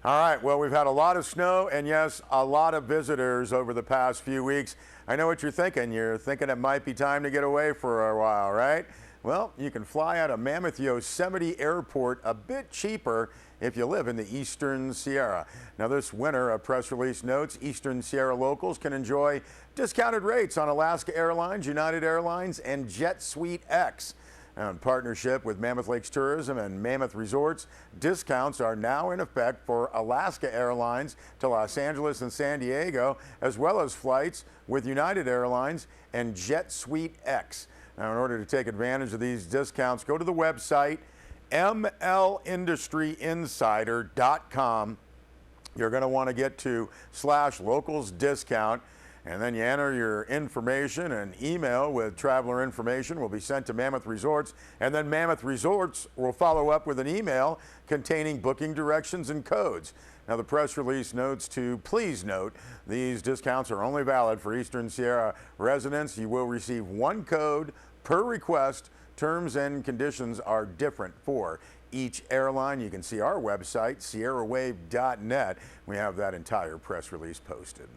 All right, well, we've had a lot of snow and, yes, a lot of visitors over the past few weeks. I know what you're thinking. You're thinking it might be time to get away for a while, right? Well, you can fly out of Mammoth Yosemite Airport a bit cheaper if you live in the Eastern Sierra. Now, this winter, a press release notes Eastern Sierra locals can enjoy discounted rates on Alaska Airlines, United Airlines, and Jet Suite X. Now, in partnership with Mammoth Lakes Tourism and Mammoth Resorts, discounts are now in effect for Alaska Airlines to Los Angeles and San Diego, as well as flights with United Airlines and Jet Suite X. Now, in order to take advantage of these discounts, go to the website mlindustryinsider.com. You're going to want to get to /localsdiscount. And then you enter your information, and email with traveler information will be sent to Mammoth Resorts, and then Mammoth Resorts will follow up with an email containing booking directions and codes. Now, the press release notes to please note these discounts are only valid for Eastern Sierra residents. You will receive one code per request. Terms and conditions are different for each airline. You can see our website, sierrawave.net. We have that entire press release posted.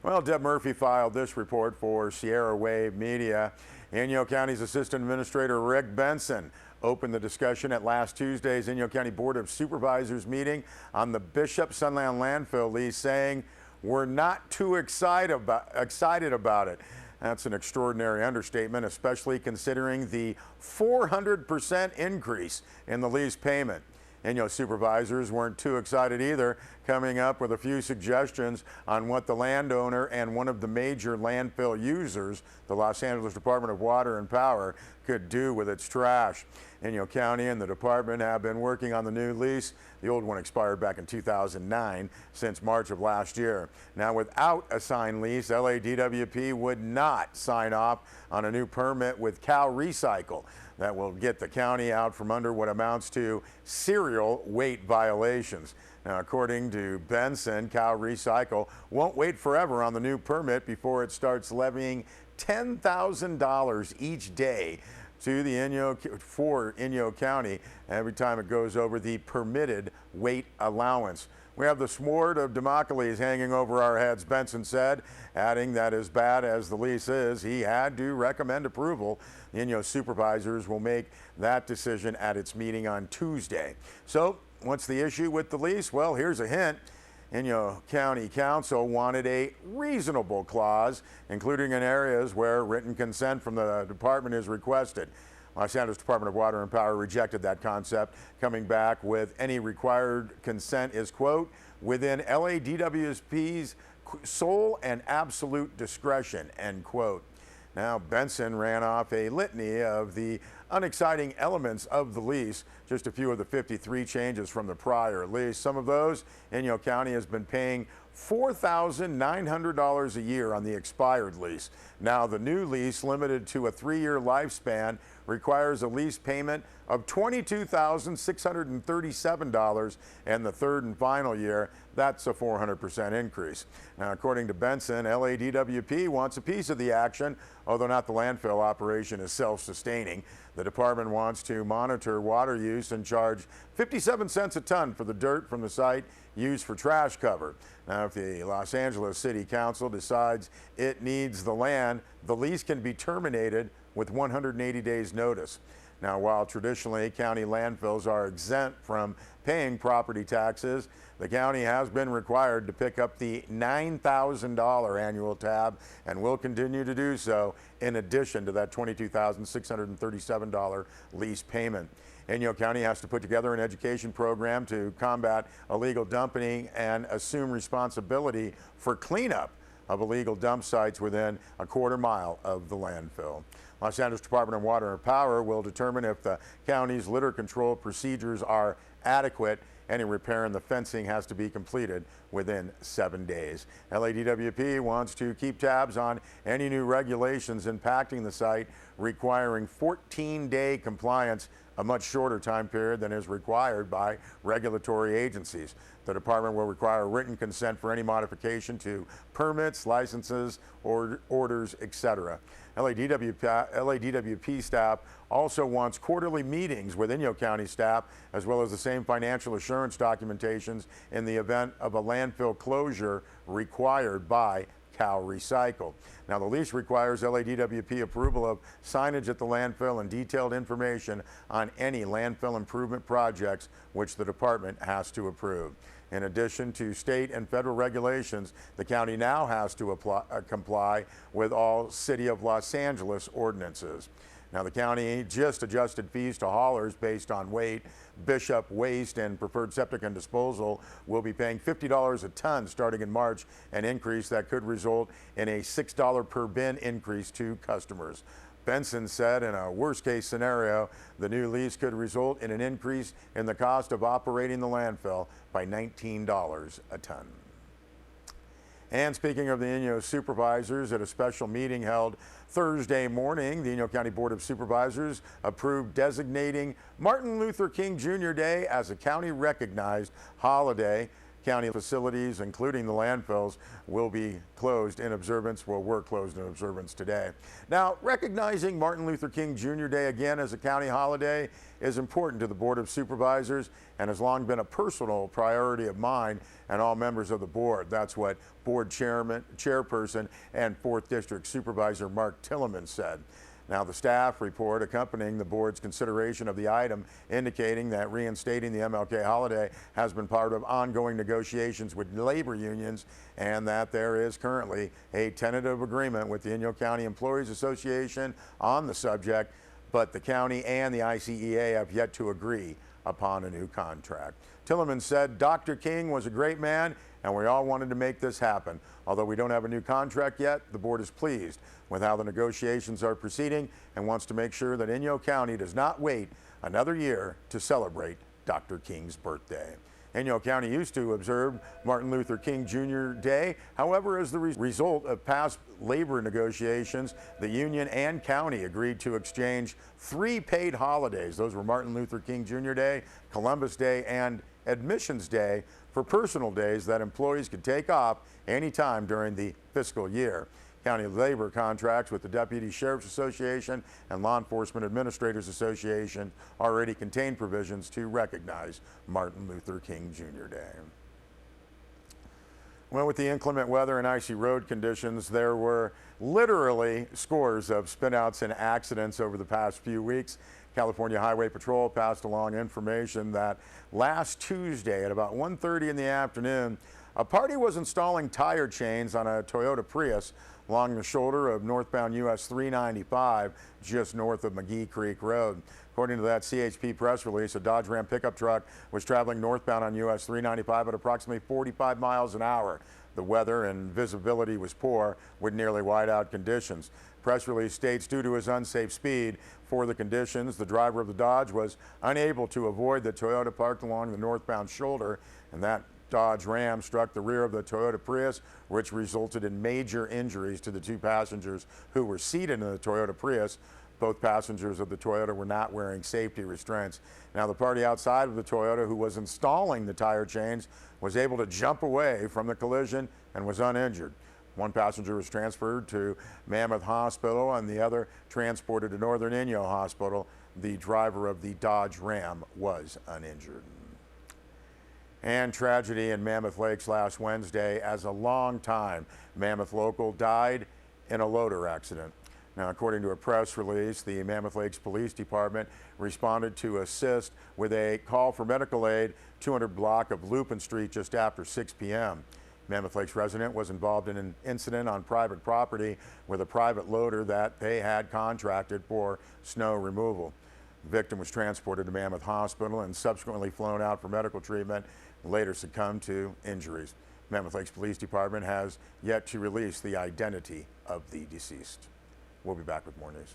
Well, Deb Murphy filed this report for Sierra Wave Media. Inyo County's Assistant Administrator Rick Benson opened the discussion at last Tuesday's Inyo County Board of Supervisors meeting on the Bishop Sunland landfill lease, saying, "We're not too excited about it." That's an extraordinary understatement, especially considering the 400% increase in the lease payment. Inyo supervisors weren't too excited either, coming up with a few suggestions on what the landowner and one of the major landfill users, the Los Angeles Department of Water and Power, could do with its trash. Inyo County and the department have been working on the new lease. The old one expired back in 2009, since March of last year. Now, without a signed lease, LADWP would not sign off on a new permit with Cal Recycle that will get the county out from under what amounts to serial weight violations. Now, according to Benson, Cal Recycle won't wait forever on the new permit before it starts levying $10,000 each day to the Inyo County every time it goes over the permitted weight allowance. "We have the sword of Damocles hanging over our heads," Benson said, adding that as bad as the lease is, he had to recommend approval. The Inyo supervisors will make that decision at its meeting on Tuesday. So, what's the issue with the lease? Well, here's a hint. Inyo County Council wanted a reasonable clause, including in areas where written consent from the department is requested. Los Angeles Department of Water and Power rejected that concept, coming back with any required consent is, quote, "within LADWP's sole and absolute discretion," end quote. Now, Benson ran off a litany of the unexciting elements of the lease, just a few of the 53 changes from the prior lease. Some of those, Inyo County has been paying $4,900 a year on the expired lease. Now, the new lease, limited to a 3-year lifespan, requires a lease payment of $22,637, and the third and final year, that's a 400% increase. Now, according to Benson, LADWP wants a piece of the action, although not the landfill operation is self-sustaining. The department wants to monitor water use and charge 57 cents a ton for the dirt from the site used for trash cover. Now, if the Los Angeles City Council decides it needs the land, the lease can be terminated with 180 days notice. Now, while traditionally county landfills are exempt from paying property taxes, the county has been required to pick up the $9,000 annual tab and will continue to do so, in addition to that $22,637 lease payment. Inyo County has to put together an education program to combat illegal dumping and assume responsibility for cleanup of illegal dump sites within a quarter mile of the landfill. Los Angeles Department of Water and Power will determine if the county's litter control procedures are adequate. Any repair in the fencing has to be completed within 7 days. LADWP wants to keep tabs on any new regulations impacting the site, requiring 14-day compliance, a much shorter time period than is required by regulatory agencies. The department will require written consent for any modification to permits, licenses, orders, etc. LADWP staff also wants quarterly meetings with Inyo County staff, as well as the same financial assurance documentations in the event of a landfill closure required by Cal Recycle. Now, the lease requires LADWP approval of signage at the landfill and detailed information on any landfill improvement projects which the department has to approve. In addition to state and federal regulations, the county now has to comply with all City of Los Angeles ordinances. Now, the county just adjusted fees to haulers based on weight. Bishop Waste and Preferred Septic and Disposal will be paying $50 a ton starting in March, an increase that could result in a $6 per bin increase to customers. Benson said in a worst-case scenario, the new lease could result in an increase in the cost of operating the landfill by $19 a ton. And speaking of the Inyo supervisors, at a special meeting held Thursday morning, the Inyo County Board of Supervisors approved designating Martin Luther King Jr. Day as a county-recognized holiday. County facilities, including the landfills, will be closed in observance, were closed in observance today. Now, recognizing Martin Luther King Jr. Day again as a county holiday is important to the Board of Supervisors and has long been a personal priority of mine and all members of the board. That's what board chairperson and 4th District Supervisor Mark Tilleman said. Now, the staff report accompanying the board's consideration of the item indicating that reinstating the MLK holiday has been part of ongoing negotiations with labor unions and that there is currently a tentative agreement with the Inyo County Employees Association on the subject, but the county and the ICEA have yet to agree upon a new contract. Tilleman said Dr. King was a great man and we all wanted to make this happen. Although we don't have a new contract yet, the board is pleased with how the negotiations are proceeding and wants to make sure that Inyo County does not wait another year to celebrate Dr. King's birthday. Inyo County used to observe Martin Luther King Jr. Day. However, as the result of past labor negotiations, the union and county agreed to exchange 3 paid holidays. Those were Martin Luther King Jr. Day, Columbus Day, and Admissions Day for personal days that employees could take off anytime during the fiscal year. County labor contracts with the Deputy Sheriff's Association and Law Enforcement Administrators Association already contain provisions to recognize Martin Luther King Jr. Day. Well, with the inclement weather and icy road conditions, there were literally scores of spinouts and accidents over the past few weeks. California Highway Patrol passed along information that last Tuesday at about 1:30 in the afternoon, a party was installing tire chains on a Toyota Prius along the shoulder of northbound US 395 just north of McGee Creek Road. According to that CHP press release, a Dodge Ram pickup truck was traveling northbound on US 395 at approximately 45 miles an hour. The weather and visibility was poor with nearly whiteout conditions. Press release states due to his unsafe speed for the conditions, the driver of the Dodge was unable to avoid the Toyota parked along the northbound shoulder, and that Dodge Ram struck the rear of the Toyota Prius, which resulted in major injuries to the 2 passengers who were seated in the Toyota Prius. Both passengers of the Toyota were not wearing safety restraints. Now, the party outside of the Toyota who was installing the tire chains was able to jump away from the collision and was uninjured. 1 passenger was transferred to Mammoth Hospital and the other transported to Northern Inyo Hospital. The driver of the Dodge Ram was uninjured. And tragedy in Mammoth Lakes last Wednesday as a longtime Mammoth local died in a loader accident. Now, according to a press release, the Mammoth Lakes Police Department responded to assist with a call for medical aid 200 block of Lupin Street just after 6 p.m. Mammoth Lakes resident was involved in an incident on private property with a private loader that they had contracted for snow removal. The victim was transported to Mammoth Hospital and subsequently flown out for medical treatment, and later succumbed to injuries. Mammoth Lakes Police Department has yet to release the identity of the deceased. We'll be back with more news.